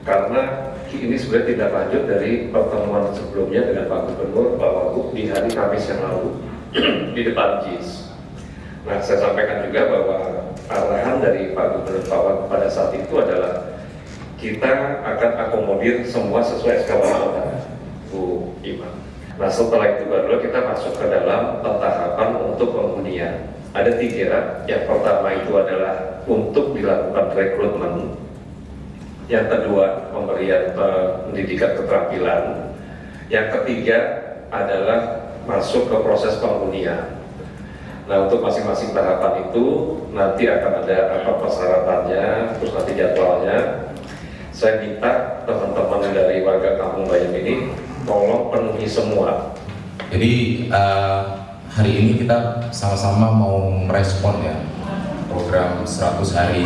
karena ini sebenarnya tidak lanjut dari pertemuan sebelumnya dengan Pak Gubernur Pak Wagub di hari Kamis yang lalu di depan JIS. Nah, saya sampaikan juga bahwa arahan dari Pak Gubernur Pak Wagub pada saat itu adalah kita akan akomodir semua sesuai SK Wali Kota, Bu Iman. Nah, setelah itu baru kita masuk ke dalam tahapan untuk penghunian. Ada 3. Yang pertama itu adalah untuk dilakukan rekrutmen. Yang kedua, pemberian pendidikan keterampilan. Yang ketiga adalah masuk ke proses penghunian. Nah, untuk masing-masing tahapan itu nanti akan ada apa persyaratannya, terus nanti jadwalnya. Saya minta teman-teman dari warga Kampung Bayam ini tolong penuhi semua. Jadi hari ini kita sama-sama mau merespon ya program 100 hari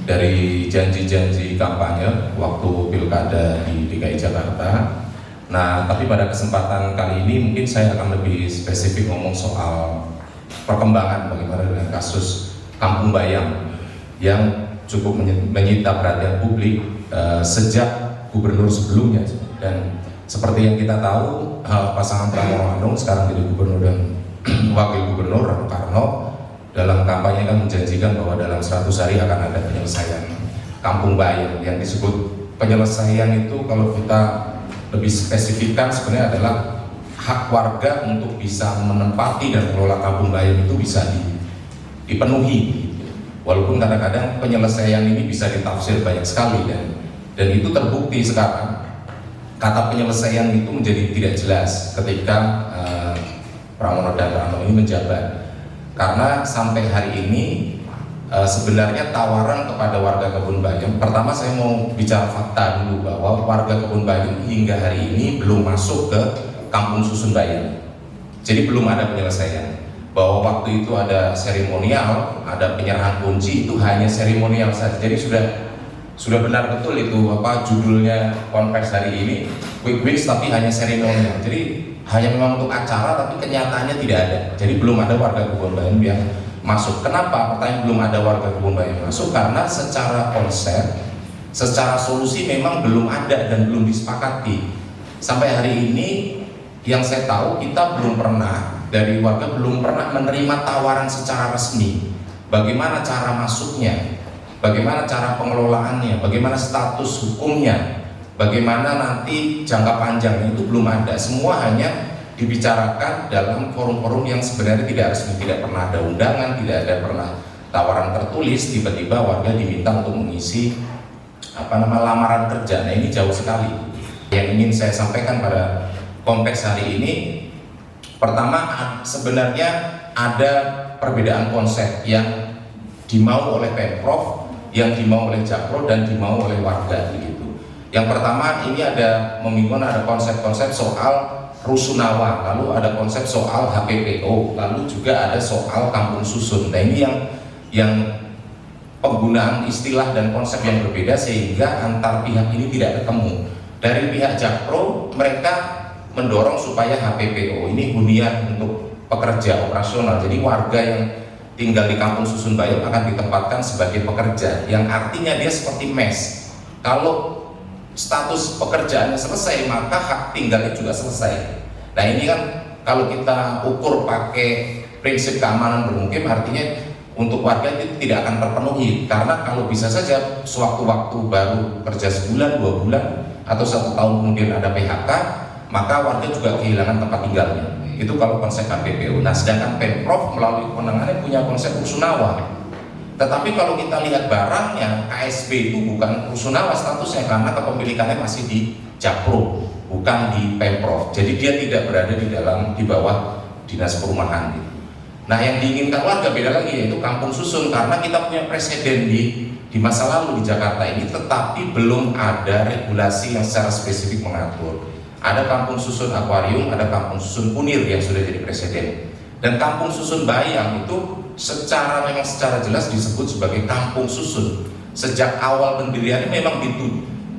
dari janji-janji kampanye waktu pilkada di DKI Jakarta. Nah, tapi pada kesempatan kali ini mungkin saya akan lebih spesifik ngomong soal perkembangan bagaimana dengan kasus Kampung Bayam yang cukup menyita perhatian publik sejak gubernur sebelumnya. Dan seperti yang kita tahu, pasangan Pramono Anung sekarang jadi gubernur dan wakil gubernur Rano Karno dalam kampanye kan menjanjikan bahwa dalam 100 hari akan ada penyelesaian Kampung Bayam. Yang disebut penyelesaian itu kalau kita lebih spesifikkan sebenarnya adalah hak warga untuk bisa menempati dan mengelola Kampung Bayam itu bisa dipenuhi. Walaupun kadang-kadang penyelesaian ini bisa ditafsir banyak sekali dan itu terbukti sekarang. Kata penyelesaian itu menjadi tidak jelas ketika Pramono dan Rano ini menjabat. Karena sampai hari ini sebenarnya tawaran kepada warga Kebun Bayam, pertama saya mau bicara fakta dulu bahwa warga Kebun Bayam hingga hari ini belum masuk ke Kampung Susun Bayam. Jadi belum ada penyelesaian. Bahwa waktu itu ada seremonial, ada penyerahan kunci, itu hanya seremonial saja. Jadi sudah benar betul itu apa judulnya konvers hari ini, quick wins tapi hanya seremonial. Jadi hanya memang untuk acara tapi kenyataannya tidak ada. Jadi belum ada warga Kebun Bayam yang masuk. Kenapa? Pertanyaan belum ada warga Kebun Bayam masuk karena secara konsep, secara solusi memang belum ada dan belum disepakati. Sampai hari ini yang saya tahu kita belum pernah dari warga belum pernah menerima tawaran secara resmi bagaimana cara masuknya, bagaimana cara pengelolaannya, bagaimana status hukumnya, bagaimana nanti jangka panjangnya, itu belum ada. Semua hanya dibicarakan dalam forum-forum yang sebenarnya tidak resmi, tidak pernah ada undangan, tidak ada pernah tawaran tertulis. Tiba-tiba warga diminta untuk mengisi lamaran kerja. Nah, ini jauh sekali. Yang ingin saya sampaikan pada konteks hari ini, pertama sebenarnya ada perbedaan konsep yang dimau oleh Pemprov, yang dimau oleh Jakpro dan dimau oleh warga begitu. Yang pertama ini ada konsep-konsep soal rusunawa, lalu ada konsep soal HPPO, lalu juga ada soal kampung susun. Nah, ini yang penggunaan istilah dan konsep yang berbeda sehingga antar pihak ini tidak ketemu. Dari pihak Jakpro mereka mendorong supaya HPPO ini hunian untuk pekerja operasional. Jadi warga yang tinggal di Kampung Susun Bayam akan ditempatkan sebagai pekerja, yang artinya dia seperti mes. Kalau status pekerjaannya selesai, maka hak tinggalnya juga selesai. Nah, ini kan kalau kita ukur pakai prinsip keamanan bermukim, artinya untuk warga itu tidak akan terpenuhi, karena kalau bisa saja sewaktu-waktu baru kerja sebulan, 2 bulan, atau 1 tahun kemudian ada PHK, maka warga juga kehilangan tempat tinggalnya. Itu kalau konsep HPPO. Nah, sedangkan Pemprov melalui kewenangannya punya konsep rusunawa. Tetapi kalau kita lihat barangnya, KSB itu bukan rusunawa statusnya karena kepemilikannya masih di Jakpro, bukan di Pemprov. Jadi dia tidak berada di bawah dinas perumahan. Nah, yang diinginkan warga beda lagi, yaitu kampung susun, karena kita punya presiden di masa lalu di Jakarta ini, tetapi belum ada regulasi yang secara spesifik mengatur. Ada kampung susun akuarium, ada kampung susun punir yang sudah jadi presiden. Dan kampung susun Bayam itu secara jelas disebut sebagai kampung susun. Sejak awal pendiriannya memang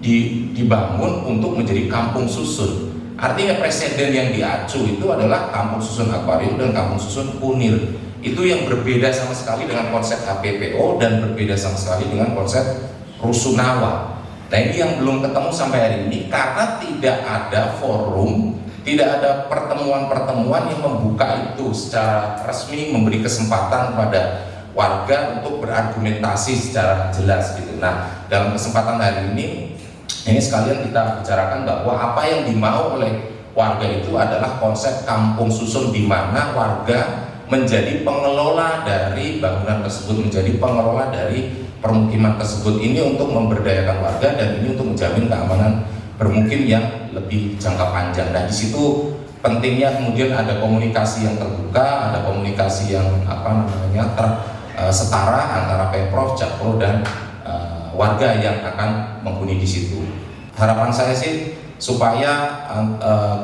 dibangun untuk menjadi kampung susun. Artinya presiden yang diacu itu adalah kampung susun akuarium dan kampung susun punir. Itu yang berbeda sama sekali dengan konsep HPPO dan berbeda sama sekali dengan konsep rusunawa. Nah ini yang belum ketemu sampai hari ini karena tidak ada forum, tidak ada pertemuan-pertemuan yang membuka itu secara resmi, memberi kesempatan pada warga untuk berargumentasi secara jelas gitu. Nah dalam kesempatan hari ini sekalian kita bicarakan bahwa apa yang dimau oleh warga itu adalah konsep kampung susun, di mana warga menjadi pengelola dari bangunan tersebut, menjadi pengelola dari permukiman tersebut. Ini untuk memberdayakan warga dan ini untuk menjamin keamanan bermukim yang lebih jangka panjang. Nah di situ pentingnya kemudian ada komunikasi yang terbuka, ada komunikasi yang setara antara Pemprov, Jakpro dan warga yang akan menghuni di situ. Harapan saya sih supaya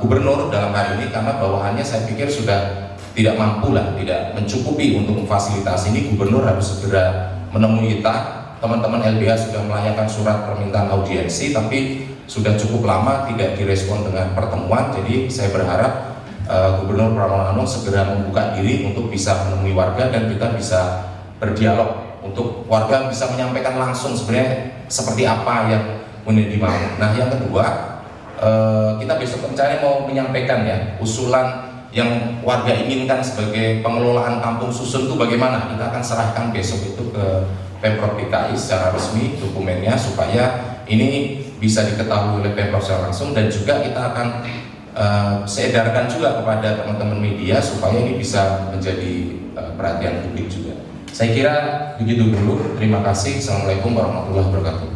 gubernur dalam hal ini, karena bawahannya saya pikir sudah tidak mampu lah, tidak mencukupi untuk memfasilitasi ini, gubernur harus segera menemui kita. Teman-teman LBH sudah melayangkan surat permintaan audiensi, tapi sudah cukup lama tidak direspon dengan pertemuan. Jadi saya berharap Gubernur Pramono Anung segera membuka diri untuk bisa menemui warga dan kita bisa berdialog, untuk warga bisa menyampaikan langsung sebenarnya seperti apa yang menjadi mau. Nah yang kedua, kita besok rencana mau menyampaikan ya usulan yang warga inginkan sebagai pengelolaan kampung susun itu bagaimana. Kita akan serahkan besok itu ke Pemprov DKI secara resmi dokumennya, supaya ini bisa diketahui oleh Pemprov secara langsung, dan juga kita akan seedarkan juga kepada teman-teman media supaya ini bisa menjadi perhatian publik juga. Saya kira begitu dulu. Terima kasih. Assalamualaikum warahmatullahi wabarakatuh.